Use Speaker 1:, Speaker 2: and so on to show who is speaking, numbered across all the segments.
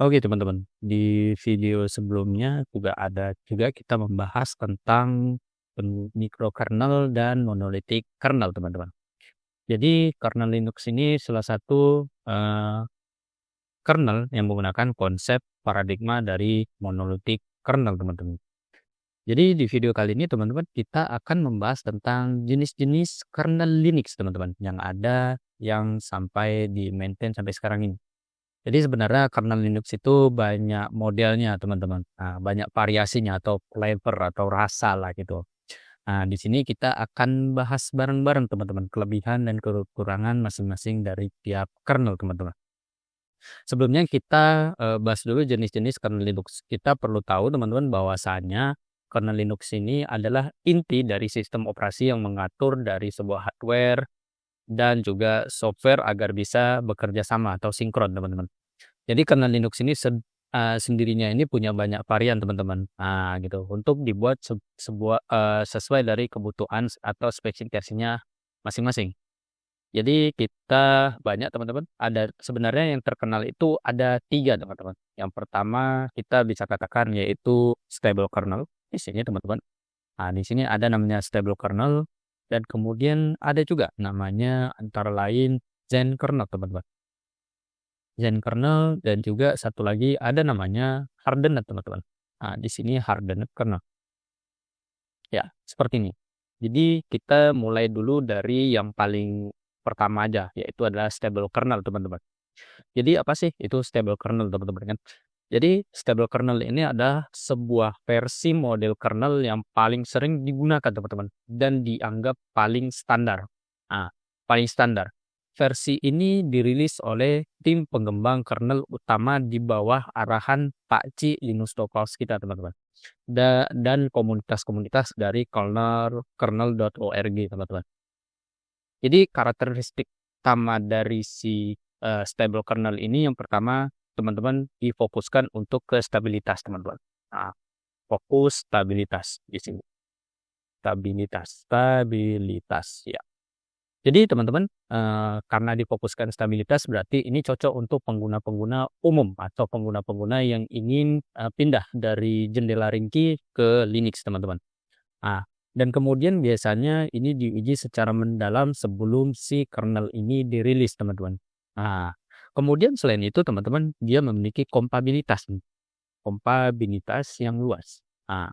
Speaker 1: Oke teman-teman, di video sebelumnya juga kita membahas tentang microkernel dan monolithic kernel teman-teman. Jadi kernel Linux ini salah satu kernel yang menggunakan konsep paradigma dari monolithic kernel teman-teman. Jadi di video kali ini teman-teman kita akan membahas tentang jenis-jenis kernel Linux teman-teman yang ada yang sampai di maintain sampai sekarang ini. Jadi sebenarnya kernel Linux itu banyak modelnya teman-teman. Nah, banyak variasinya atau flavor atau rasa lah gitu. Nah, di sini kita akan bahas bareng-bareng teman-teman kelebihan dan kekurangan masing-masing dari tiap kernel teman-teman. Sebelumnya kita bahas dulu jenis-jenis kernel Linux. Kita perlu tahu teman-teman bahwasanya kernel Linux ini adalah inti dari sistem operasi yang mengatur dari sebuah hardware dan juga software agar bisa bekerja sama atau sinkron teman-teman. Jadi kernel Linux ini sendirinya ini punya banyak varian teman-teman. Nah gitu, untuk dibuat sesuai dari kebutuhan atau spesifikasinya masing-masing. Jadi kita banyak teman-teman, ada sebenarnya yang terkenal itu ada 3 teman-teman. Yang pertama kita bisa katakan yaitu stable kernel di sini teman-teman. Nah di sini ada namanya stable kernel dan kemudian ada juga namanya antara lain Zen kernel teman-teman. Zen kernel dan juga satu lagi ada namanya hardened teman-teman. Nah, di sini hardened kernel. Ya, seperti ini. Jadi kita mulai dulu dari yang paling pertama aja, yaitu adalah stable kernel teman-teman. Jadi apa sih itu stable kernel teman-teman kan? Jadi stable kernel ini adalah sebuah versi model kernel yang paling sering digunakan teman-teman dan dianggap paling standar. Nah, paling standar. Versi ini dirilis oleh tim pengembang kernel utama di bawah arahan Pak Ci Linus Torvalds kita teman-teman. Dan komunitas-komunitas dari kernel.org teman-teman. Jadi karakteristik utama dari si stable kernel ini yang pertama teman-teman difokuskan untuk ke stabilitas teman-teman. Nah, fokus stabilitas di sini. Stabilitas ya. Jadi teman-teman karena difokuskan stabilitas berarti ini cocok untuk pengguna-pengguna umum atau pengguna-pengguna yang ingin pindah dari jendela ringkih ke Linux teman-teman. Nah, dan kemudian biasanya ini diuji secara mendalam sebelum si kernel ini dirilis teman-teman. Nah, kemudian selain itu teman-teman dia memiliki kompabilitas yang luas. Nah,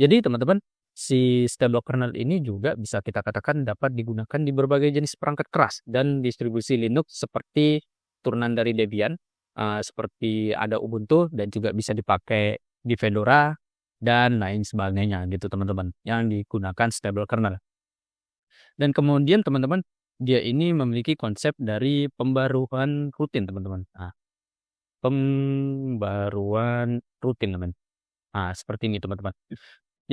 Speaker 1: jadi teman-teman si stable kernel ini juga bisa kita katakan dapat digunakan di berbagai jenis perangkat keras dan distribusi Linux seperti turunan dari Debian, seperti ada Ubuntu dan juga bisa dipakai di Fedora dan lain sebagainya gitu teman-teman yang digunakan stable kernel. Dan kemudian teman-teman dia ini memiliki konsep dari pembaruan rutin teman-teman. Nah, pembaruan rutin teman. Nah, seperti ini teman-teman.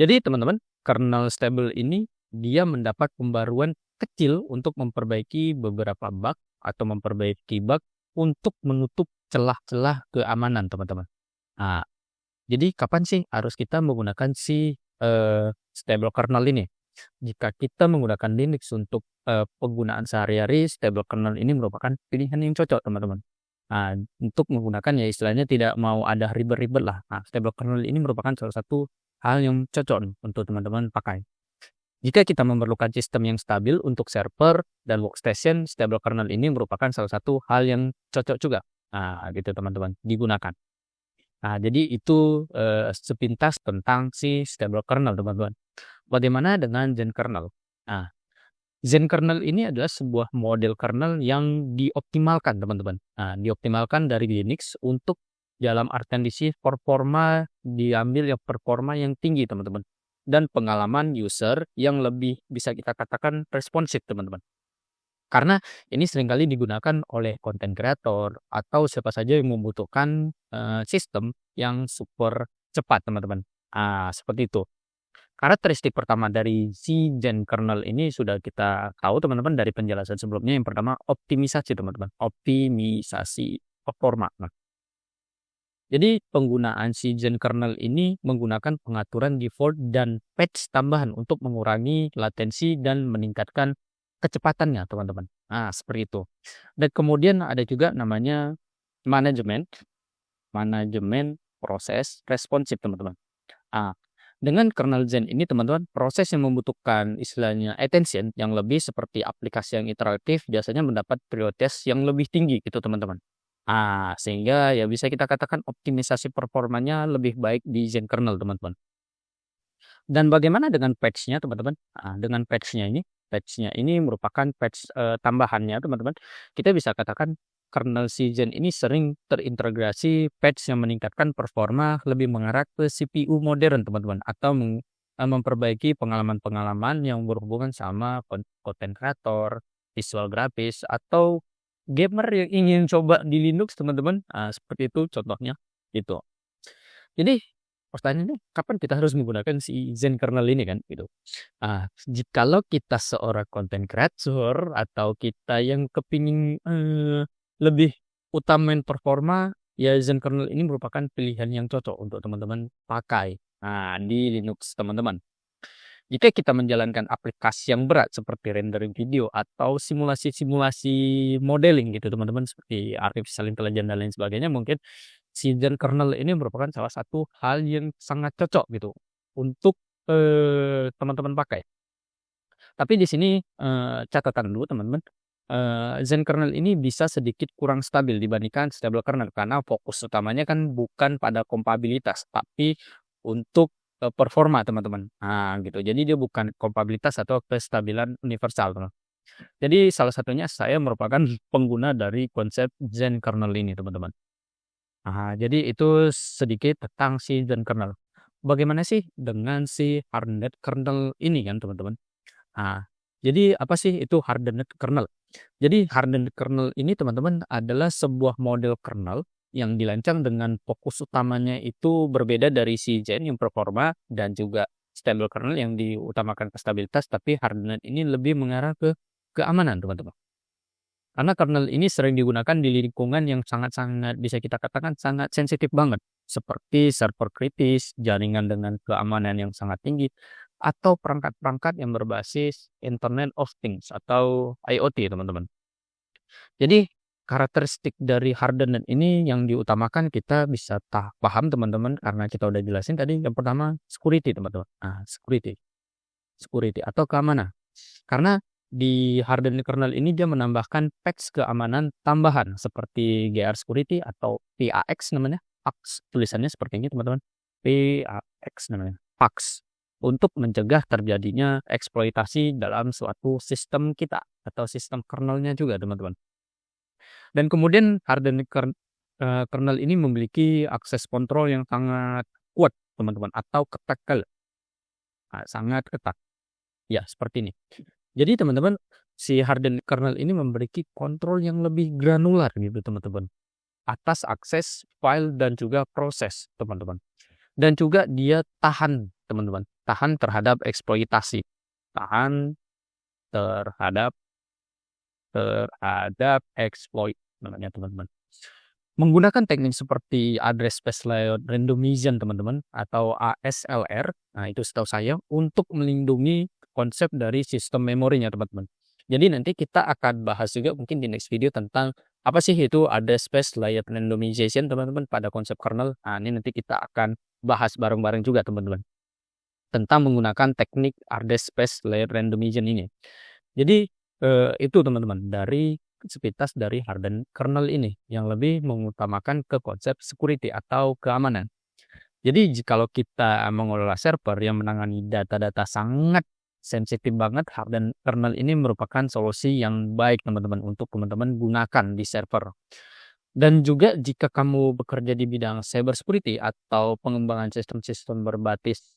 Speaker 1: Jadi teman-teman, kernel stable ini dia mendapat pembaruan kecil untuk memperbaiki beberapa bug atau memperbaiki bug untuk menutup celah-celah keamanan teman-teman. Nah, jadi kapan sih harus kita menggunakan si stable kernel ini? Jika kita menggunakan Linux untuk penggunaan sehari-hari, stable kernel ini merupakan pilihan yang cocok teman-teman. Nah, untuk menggunakan ya istilahnya tidak mau ada ribet-ribet lah. Nah, stable kernel ini merupakan salah satu hal yang cocok untuk teman-teman pakai. Jika kita memerlukan sistem yang stabil untuk server dan workstation, stable kernel ini merupakan salah satu hal yang cocok juga. Nah, gitu teman-teman, digunakan. Nah, jadi itu sepintas tentang si stable kernel teman-teman. Bagaimana dengan Zen kernel? Nah, Zen kernel ini adalah sebuah model kernel yang dioptimalkan teman-teman. Nah, dioptimalkan dari Linux untuk dalam artian performa diambil yang performa yang tinggi teman-teman. Dan pengalaman user yang lebih bisa kita katakan responsif teman-teman. Karena ini seringkali digunakan oleh content creator atau siapa saja yang membutuhkan sistem yang super cepat teman-teman. Seperti itu. Karakteristik pertama dari si Zen kernel ini sudah kita tahu teman-teman dari penjelasan sebelumnya. Yang pertama optimisasi teman-teman. Optimisasi performa. Nah, jadi penggunaan si Zen kernel ini menggunakan pengaturan default dan patch tambahan untuk mengurangi latensi dan meningkatkan kecepatannya teman-teman. Nah, seperti itu. Dan kemudian ada juga namanya manajemen. manajemen proses responsif, teman-teman. Ah, dengan kernel Zen ini, teman-teman, proses yang membutuhkan istilahnya attention yang lebih seperti aplikasi yang interaktif biasanya mendapat prioritas yang lebih tinggi gitu, teman-teman. Sehingga ya bisa kita katakan optimisasi performanya lebih baik di Zen kernel, teman-teman. Dan bagaimana dengan patch-nya, teman-teman? Dengan patch-nya ini merupakan patch, tambahannya, teman-teman. Kita bisa katakan kernel si Zen ini sering terintegrasi patch yang meningkatkan performa lebih mengarah ke CPU modern, teman-teman, atau memperbaiki pengalaman-pengalaman yang berhubungan sama konten kreator, visual grafis, atau gamer yang ingin coba di Linux, teman-teman. Seperti itu contohnya, gitu. Jadi pertanyaannya kapan kita harus menggunakan si Zen kernel ini kan gitu. Jikalau kita seorang content creator atau kita yang kepingin lebih utamain performa, ya Zen kernel ini merupakan pilihan yang cocok untuk teman-teman pakai. Di Linux, teman-teman. Jika kita menjalankan aplikasi yang berat seperti rendering video atau simulasi-simulasi modeling gitu, teman-teman, seperti artificial intelligence dan lain sebagainya, mungkin si Zen kernel ini merupakan salah satu hal yang sangat cocok gitu untuk teman-teman pakai. Tapi di sini catatan dulu, teman-teman, Zen kernel ini bisa sedikit kurang stabil dibandingkan stable kernel karena fokus utamanya kan bukan pada kompabilitas tapi untuk performa, teman-teman. Gitu. Jadi dia bukan kompabilitas atau kestabilan universal, teman. Jadi salah satunya saya merupakan pengguna dari konsep Zen kernel ini, teman-teman. Jadi itu sedikit tentang si Zen kernel. Bagaimana sih dengan si hardened kernel ini kan, teman-teman? Jadi apa sih itu hardened kernel? Jadi hardened kernel ini, teman-teman, adalah sebuah model kernel yang dirancang dengan fokus utamanya itu berbeda dari si Zen yang performa dan juga stable kernel yang diutamakan stabilitas, tapi hardened ini lebih mengarah ke keamanan, teman-teman. Karena kernel ini sering digunakan di lingkungan yang sangat-sangat bisa kita katakan sangat sensitif banget, seperti server kritis, jaringan dengan keamanan yang sangat tinggi, atau perangkat-perangkat yang berbasis Internet of Things atau IoT, teman-teman. Jadi karakteristik dari hardened ini yang diutamakan kita bisa paham, teman-teman, karena kita udah jelasin tadi. Yang pertama security, teman-teman. Security atau keamanan. Karena di hardened kernel ini dia menambahkan patch keamanan tambahan seperti GR Security atau PAX namanya. PAX tulisannya seperti ini, teman-teman. PAX namanya. PAX. Untuk mencegah terjadinya eksploitasi dalam suatu sistem kita atau sistem kernelnya juga, teman-teman. Dan kemudian hardened kernel ini memiliki akses kontrol yang sangat kuat, teman-teman, atau ketat. Sangat ketat. Ya, seperti ini. Jadi, teman-teman, si hardened kernel ini memiliki kontrol yang lebih granular gitu, teman-teman, atas akses file dan juga proses, teman-teman. Dan juga dia tahan, teman-teman, tahan terhadap eksploitasi. Tahan terhadap exploit namanya, teman-teman. Menggunakan teknik seperti address space layout randomization, teman-teman, atau ASLR. Itu setahu saya untuk melindungi konsep dari sistem memorinya, teman-teman. Jadi nanti kita akan bahas juga mungkin di next video tentang apa sih itu address space layout randomization, teman-teman, pada konsep kernel. Ini nanti kita akan bahas bareng-bareng juga, teman-teman, tentang menggunakan teknik address space layout randomization ini. Jadi itu, teman-teman, dari sepintas dari hardened kernel ini yang lebih mengutamakan ke konsep security atau keamanan. Jadi jikalau kita mengelola server yang menangani data-data sangat sensitif banget, hardened kernel ini merupakan solusi yang baik, teman-teman, untuk teman-teman gunakan di server. Dan juga jika kamu bekerja di bidang cyber security atau pengembangan sistem-sistem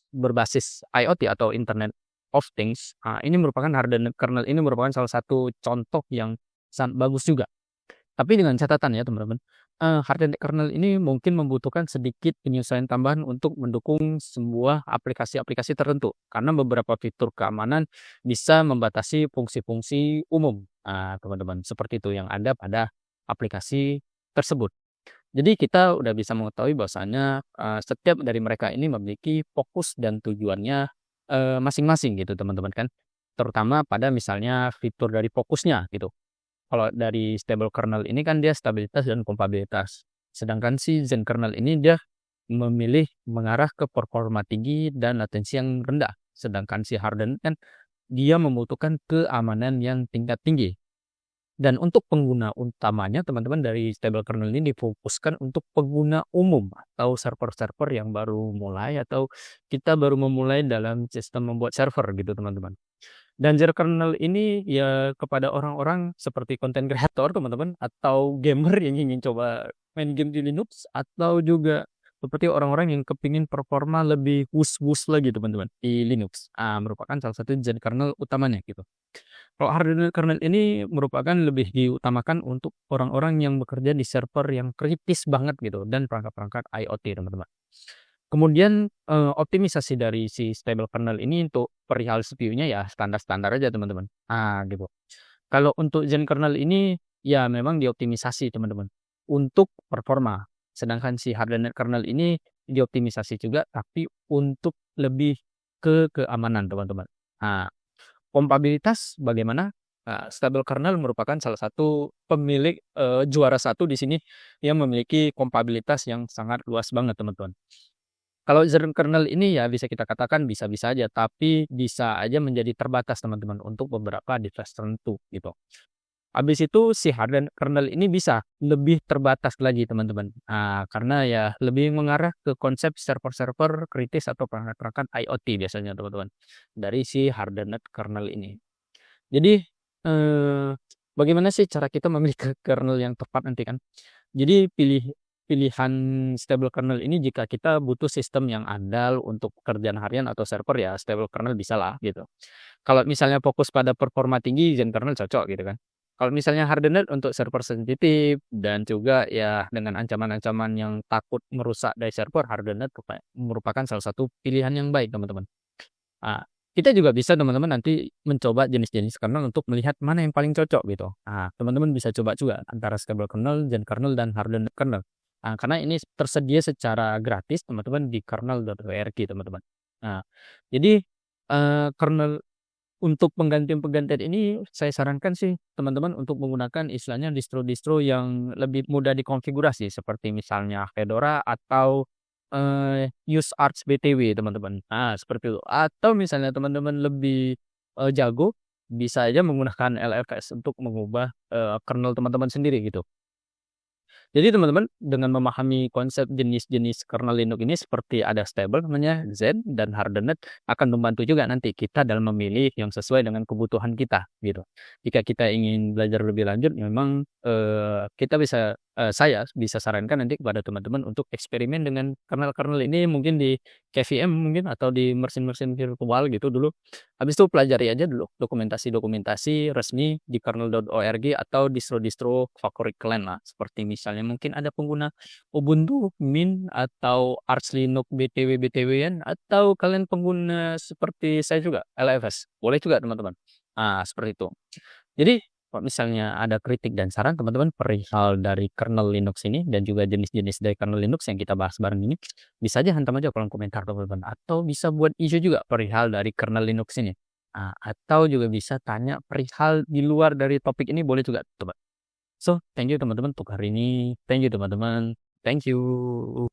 Speaker 1: berbasis IoT atau Internet of Things, ini merupakan hardened kernel ini merupakan salah satu contoh yang sangat bagus juga. Tapi dengan catatan ya, teman-teman, hardened kernel ini mungkin membutuhkan sedikit penyesuaian tambahan untuk mendukung sebuah aplikasi-aplikasi tertentu. Karena beberapa fitur keamanan bisa membatasi fungsi-fungsi umum, teman-teman, seperti itu yang ada pada aplikasi tersebut. Jadi kita udah bisa mengetahui bahwasanya setiap dari mereka ini memiliki fokus dan tujuannya masing-masing gitu, teman-teman, kan. Terutama pada misalnya fitur dari fokusnya gitu. Kalau dari stable kernel ini kan dia stabilitas dan kompabilitas. Sedangkan si Zen kernel ini dia memilih mengarah ke performa tinggi dan latensi yang rendah. Sedangkan si Hardened kan dia membutuhkan keamanan yang tingkat tinggi. Dan untuk pengguna utamanya teman-teman dari stable kernel ini difokuskan untuk pengguna umum atau server-server yang baru mulai atau kita baru memulai dalam sistem membuat server gitu teman-teman. Dan Zer kernel ini ya kepada orang-orang seperti konten kreator teman-teman atau gamer yang ingin coba main game di Linux atau juga seperti orang-orang yang kepingin performa lebih wus-wus lagi teman-teman di Linux. Merupakan salah satu Zen kernel utamanya gitu. Kalau hardened kernel ini merupakan lebih diutamakan untuk orang-orang yang bekerja di server yang kritis banget gitu dan perangkat-perangkat IoT teman-teman. Kemudian, optimisasi dari si stable kernel ini untuk perihal CPU-nya ya standar-standar aja teman-teman. Gitu. Kalau untuk Zen kernel ini ya memang dioptimisasi teman-teman untuk performa. Sedangkan si hardened kernel ini dioptimisasi juga tapi untuk lebih ke keamanan teman-teman. Nah, kompabilitas bagaimana? Stable kernel merupakan salah satu pemilik, juara satu di sini yang memiliki kompabilitas yang sangat luas banget teman-teman. Kalau Zern kernel ini ya bisa kita katakan bisa-bisa aja, tapi bisa aja menjadi terbatas teman-teman untuk beberapa device tertentu gitu. Habis itu si hardened kernel ini bisa lebih terbatas lagi teman-teman. Karena ya lebih mengarah ke konsep server-server kritis atau perangkat-perangkat IoT biasanya teman-teman, dari si hardened kernel ini. Jadi, eee, bagaimana sih cara kita memilih kernel yang tepat nanti kan? Jadi pilihan stable kernel ini jika kita butuh sistem yang andal untuk pekerjaan harian atau server ya stable kernel bisalah gitu. Kalau misalnya fokus pada performa tinggi Zen kernel cocok gitu kan. Kalau misalnya hardened untuk server sensitif dan juga ya dengan ancaman-ancaman yang takut merusak dari server, hardened merupakan salah satu pilihan yang baik teman-teman. Kita juga bisa teman-teman nanti mencoba jenis-jenis kernel untuk melihat mana yang paling cocok gitu. Teman-teman bisa coba juga antara stable kernel, Zen kernel, dan hardened kernel. Karena ini tersedia secara gratis teman-teman di kernel.org teman-teman. Nah, jadi kernel untuk penggantian-penggantian ini saya sarankan sih teman-teman untuk menggunakan istilahnya distro-distro yang lebih mudah dikonfigurasi seperti misalnya Fedora atau, UseArch BTW teman-teman. Seperti itu. Atau misalnya teman-teman lebih, jago, bisa aja menggunakan LLVS untuk mengubah, kernel teman-teman sendiri gitu. Jadi teman-teman dengan memahami konsep jenis-jenis kernel Linux ini seperti ada stable namanya Zen dan hardened akan membantu juga nanti kita dalam memilih yang sesuai dengan kebutuhan kita gitu. Jika kita ingin belajar lebih lanjut memang kita bisa saya bisa sarankan nanti kepada teman-teman untuk eksperimen dengan kernel-kernel ini mungkin di KVM mungkin atau di mesin-mesin virtual gitu dulu. Habis itu pelajari aja dulu dokumentasi-dokumentasi resmi di kernel.org atau distro-distro favorit kalian lah. Seperti misalnya mungkin ada pengguna Ubuntu, Mint, atau Arch Linux BTW-BTW-an, atau kalian pengguna seperti saya juga, LFS. Boleh juga teman-teman. Seperti itu. Jadi, kalau misalnya ada kritik dan saran teman-teman perihal dari kernel Linux ini dan juga jenis-jenis dari kernel Linux yang kita bahas bareng ini, bisa aja hantam aja kolom komentar teman-teman. Atau bisa buat isu juga perihal dari kernel Linux ini. Atau juga bisa tanya perihal di luar dari topik ini boleh juga teman. So, thank you teman-teman untuk hari ini. Thank you teman-teman. Thank you.